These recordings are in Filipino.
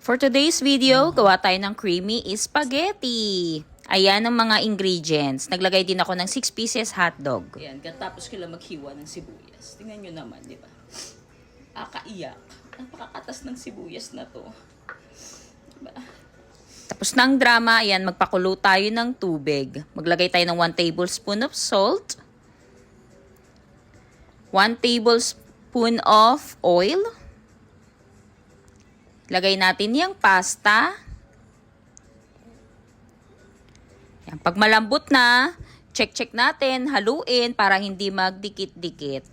For today's video, gawa tayo ng creamy spaghetti. Ayan ang mga ingredients. Naglagay din ako ng 6 pieces hotdog. Ayan, katapos ko lang maghiwa ng sibuyas. Tingnan nyo naman, di ba? Kaiyak. Napakakatas ng sibuyas na to. Diba? Tapos ng drama, ayan, magpakulo tayo ng tubig. Maglagay tayo ng 1 tablespoon of salt. 1 tablespoon of oil. Lagay natin yung pasta. Yan. Pag malambot na, check natin, haluin para hindi magdikit-dikit.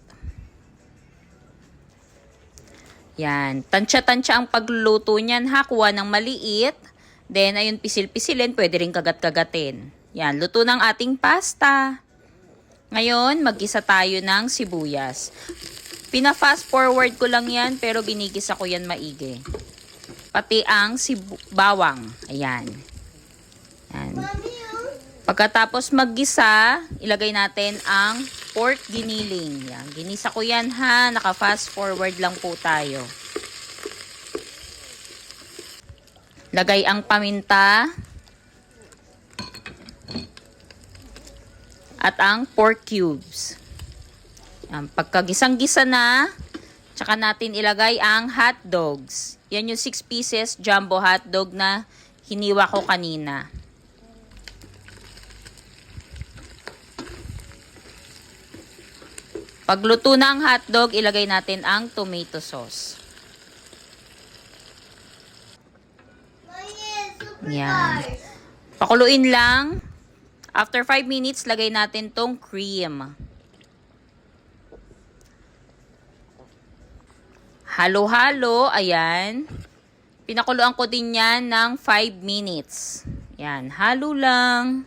Yan. Tansya-tansya ang pagluluto niyan ha. Kuha ng maliit. Then, ayun, pisil-pisilin. Pwede rin kagat-kagatin. Yan. Luto ng ating pasta. Ngayon, mag-gisa tayo ng sibuyas. Pina-fast forward ko lang yan, pero ginigisa ko yan maigi. Pati ang bawang. Ayan. Ayan. Pagkatapos maggisa, ilagay natin ang pork giniling. Yan. Ginisa ko yan ha. Naka-fast forward lang po tayo. Lagay ang paminta. At ang pork cubes. Yan. Pagkagisang-gisa na, tsaka natin ilagay ang hot dogs. Yan yung 6 pieces jumbo hot dog na hiniwa ko kanina. Pagluto na ang hot dog, ilagay natin ang tomato sauce. Yan. Pakuluin lang. After 5 minutes, lagay natin tong cream. Halo-halo, ayan. Pinakuluan ko din yan ng 5 minutes. Yan, halo lang.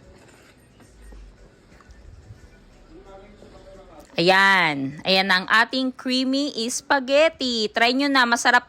Ayan, ayan ang ating creamy spaghetti. Try nyo na, masarap yan.